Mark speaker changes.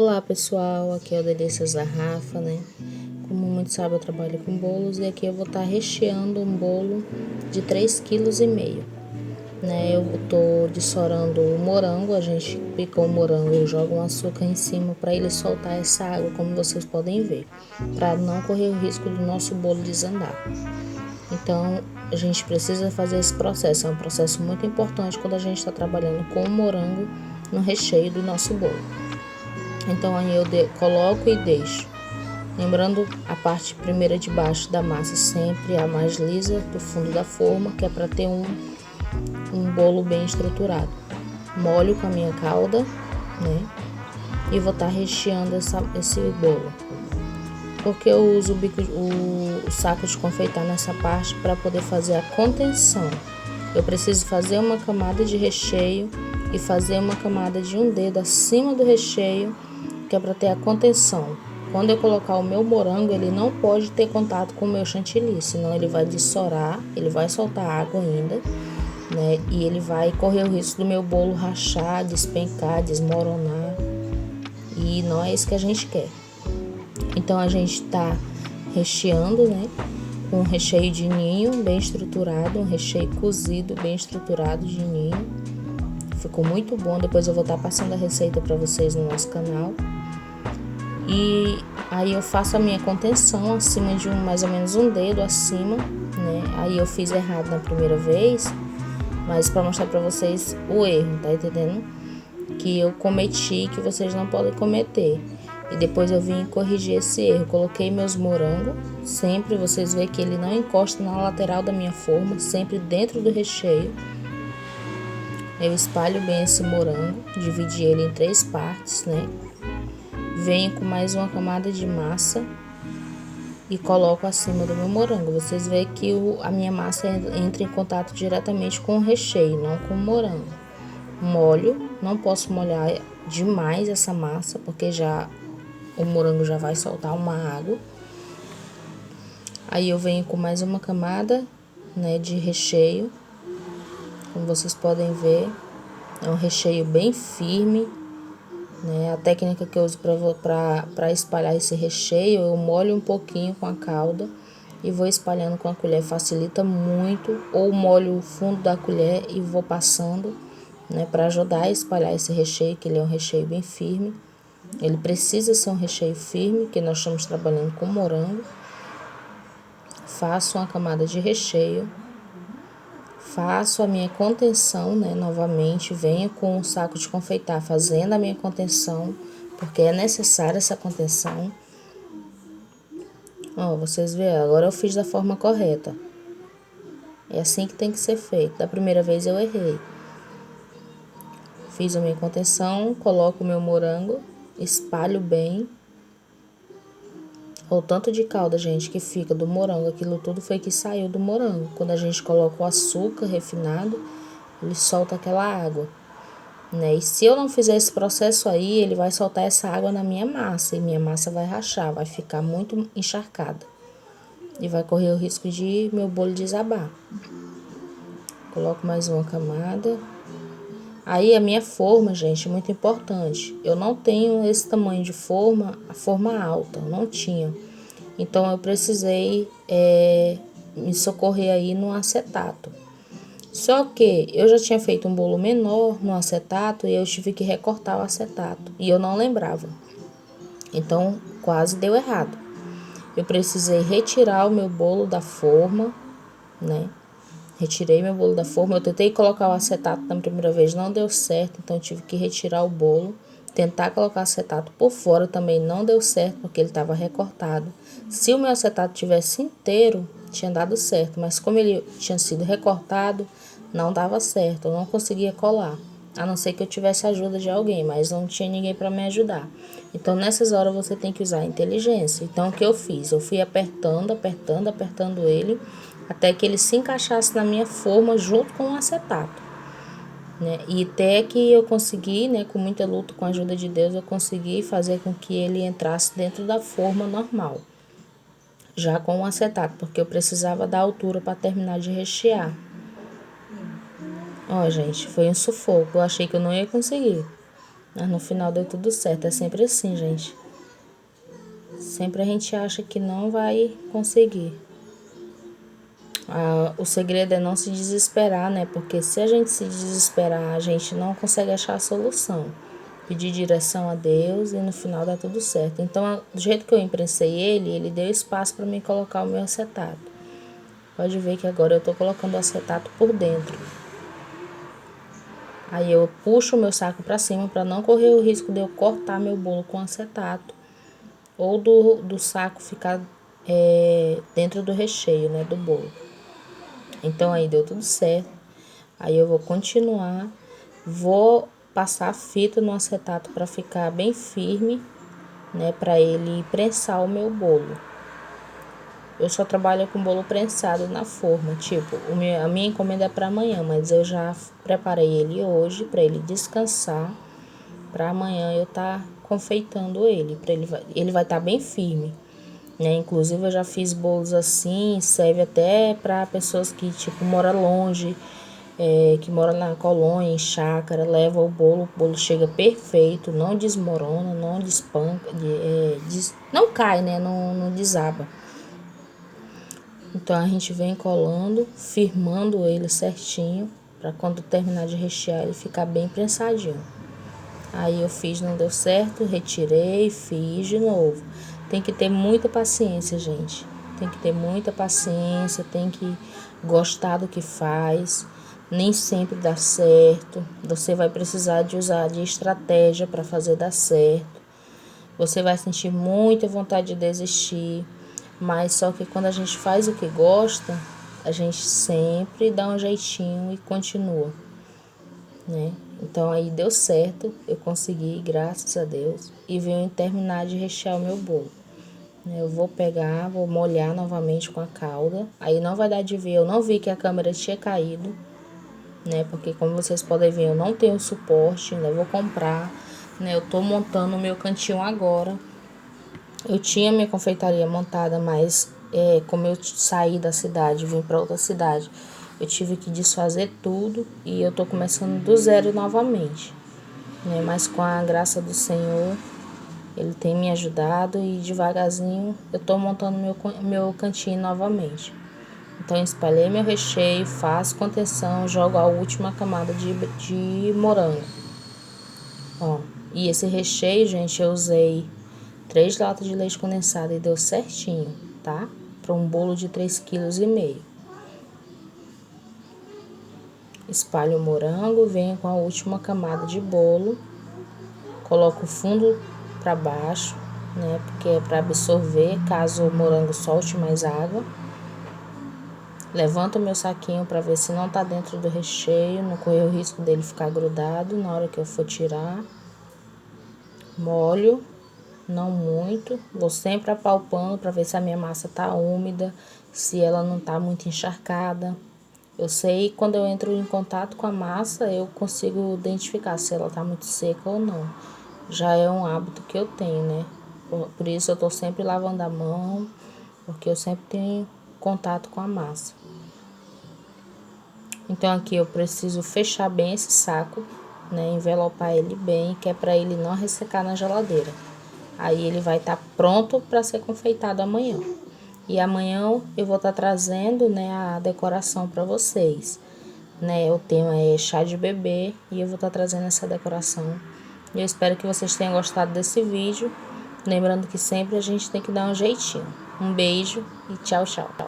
Speaker 1: Olá pessoal, aqui é o Delícias da Rafa, né? Como muitos sabem, eu trabalho com bolos e aqui eu vou estar recheando um bolo de 3,5 kg, né? Eu tô dessorando o morango, a gente pica o morango e joga um açúcar em cima para ele soltar essa água, como vocês podem ver, para não correr o risco do nosso bolo desandar. Então, a gente precisa fazer esse processo, é um processo muito importante quando a gente está trabalhando com o morango no recheio do nosso bolo. Então aí eu coloco e deixo. Lembrando a parte primeira de baixo da massa, sempre a mais lisa do fundo da forma, que é para ter um bolo bem estruturado. Molho com a minha calda, né? E vou estar recheando esse bolo. Porque eu uso o saco de confeitar nessa parte para poder fazer a contenção. Eu preciso fazer uma camada de recheio e fazer uma camada de um dedo acima do recheio, que é para ter a contenção. Quando eu colocar o meu morango, ele não pode ter contato com o meu chantilly, senão ele vai dessorar, ele vai soltar água ainda, né? E ele vai correr o risco do meu bolo rachar, despencar, desmoronar. E não é isso que a gente quer. Então a gente tá recheando, né? Com um recheio de ninho bem estruturado, um recheio cozido bem estruturado de ninho. Ficou muito bom, depois eu vou estar passando a receita para vocês no nosso canal. E aí eu faço a minha contenção acima de mais ou menos um dedo acima, né? Aí eu fiz errado na primeira vez, mas para mostrar para vocês o erro, tá entendendo? Que eu cometi, que vocês não podem cometer. E depois eu vim corrigir esse erro. Coloquei meus morangos, sempre vocês veem que ele não encosta na lateral da minha forma, sempre dentro do recheio. Eu espalho bem esse morango, dividi ele em 3 partes, né? Venho com mais uma camada de massa e coloco acima do meu morango. Vocês veem que a minha massa entra em contato diretamente com o recheio, não com o morango. Molho, não posso molhar demais essa massa, porque o morango já vai soltar uma água. Aí eu venho com mais uma camada, né, de recheio. Como vocês podem ver, é um recheio bem firme, né? A técnica que eu uso para espalhar esse recheio, eu molho um pouquinho com a calda e vou espalhando com a colher, facilita muito. Ou molho o fundo da colher e vou passando, né, para ajudar a espalhar esse recheio, que ele é um recheio bem firme. Ele precisa ser um recheio firme, que nós estamos trabalhando com morango. Faço uma camada de recheio, faço a minha contenção, né, novamente, venho com o saco de confeitar fazendo a minha contenção, porque é necessária essa contenção. Ó, vocês veem, agora eu fiz da forma correta. É assim que tem que ser feito. Da primeira vez eu errei. Fiz a minha contenção, coloco o meu morango, espalho bem. O tanto de calda, gente, que fica do morango, aquilo tudo foi que saiu do morango. Quando a gente coloca o açúcar refinado, ele solta aquela água, né? E se eu não fizer esse processo aí, ele vai soltar essa água na minha massa e minha massa vai rachar, vai ficar muito encharcada e vai correr o risco de meu bolo desabar. Coloco mais uma camada. Aí a minha forma, gente, é muito importante. Eu não tenho esse tamanho de forma, a forma alta, não tinha. Então eu precisei me socorrer aí no acetato. Só que eu já tinha feito um bolo menor no acetato e eu tive que recortar o acetato. E eu não lembrava. Então quase deu errado. Eu precisei retirar o meu bolo da forma, né? Retirei meu bolo da forma. Eu tentei colocar o acetato na primeira vez, não deu certo. Então eu tive que retirar o bolo. Tentar colocar acetato por fora também não deu certo, porque ele estava recortado. Se o meu acetato tivesse inteiro, tinha dado certo. Mas como ele tinha sido recortado, não dava certo. Eu não conseguia colar. A não ser que eu tivesse a ajuda de alguém, mas não tinha ninguém para me ajudar. Então, nessas horas, você tem que usar a inteligência. Então, o que eu fiz? Eu fui apertando ele, até que ele se encaixasse na minha forma junto com o acetato, né? E até que eu consegui, né, com muita luta, com a ajuda de Deus, eu consegui fazer com que ele entrasse dentro da forma normal, já com o acetato, porque eu precisava da altura para terminar de rechear. Ó, gente, foi um sufoco, eu achei que eu não ia conseguir. Mas no final deu tudo certo. É sempre assim, gente. Sempre a gente acha que não vai conseguir. O segredo é não se desesperar, né? Porque se a gente se desesperar, a gente não consegue achar a solução. Pedir direção a Deus e no final dá tudo certo. Então, do jeito que eu imprensei ele deu espaço para mim colocar o meu acetato. Pode ver que agora eu tô colocando o acetato por dentro. Aí eu puxo o meu saco para cima para não correr o risco de eu cortar meu bolo com acetato ou do saco ficar dentro do recheio, né, do bolo. Então aí deu tudo certo. Aí eu vou continuar, vou passar a fita no acetato para ficar bem firme, né, para ele prensar o meu bolo. Eu só trabalho com bolo prensado na forma, tipo, a minha encomenda é para amanhã, mas eu já preparei ele hoje para ele descansar, para amanhã eu tá confeitando ele, para ele vai estar bem firme, né? Inclusive eu já fiz bolos assim, serve até para pessoas que tipo moram longe, que mora na colônia, em chácara, leva o bolo chega perfeito, não desmorona, não despanca, não cai, né? Não desaba. Então a gente vem colando, firmando ele certinho, para quando terminar de rechear ele ficar bem prensadinho. Aí eu fiz, não deu certo, retirei, fiz de novo. Tem que ter muita paciência, gente. Tem que ter muita paciência, tem que gostar do que faz. Nem sempre dá certo. Você vai precisar de usar de estratégia para fazer dar certo. Você vai sentir muita vontade de desistir. Mas só que quando a gente faz o que gosta, a gente sempre dá um jeitinho e continua, né? Então aí deu certo, eu consegui, graças a Deus, e venho terminar de rechear o meu bolo. Eu vou pegar, vou molhar novamente com a calda. Aí não vai dar de ver, eu não vi que a câmera tinha caído, né? Porque como vocês podem ver, eu não tenho suporte, ainda vou comprar, né? Eu tô montando o meu cantinho agora. Eu tinha minha confeitaria montada, mas como eu saí da cidade, vim para outra cidade, eu tive que desfazer tudo e eu tô começando do zero novamente, né? Mas com a graça do Senhor, Ele tem me ajudado e devagarzinho eu tô montando meu cantinho novamente. Então, eu espalhei meu recheio, faço contenção, jogo a última camada de morango. Ó, e esse recheio, gente, eu usei 3 latas de leite condensado e deu certinho, tá? Para um bolo de 3,5 kg. Espalho o morango, venho com a última camada de bolo, coloco o fundo para baixo, né? Porque é para absorver caso o morango solte mais água. Levanto o meu saquinho para ver se não tá dentro do recheio, não correr o risco dele ficar grudado na hora que eu for tirar. Molho, não muito, vou sempre apalpando para ver se a minha massa tá úmida, se ela não tá muito encharcada. Eu sei quando eu entro em contato com a massa, eu consigo identificar se ela tá muito seca ou não. Já é um hábito que eu tenho, né? Por isso eu tô sempre lavando a mão, porque eu sempre tenho contato com a massa. Então aqui eu preciso fechar bem esse saco, né? Envelopar ele bem, que é para ele não ressecar na geladeira. Aí ele vai estar pronto para ser confeitado amanhã. E amanhã eu vou estar trazendo, né, a decoração para vocês, né? O tema é chá de bebê e eu vou estar trazendo essa decoração. Eu espero que vocês tenham gostado desse vídeo. Lembrando que sempre a gente tem que dar um jeitinho. Um beijo e tchau, tchau.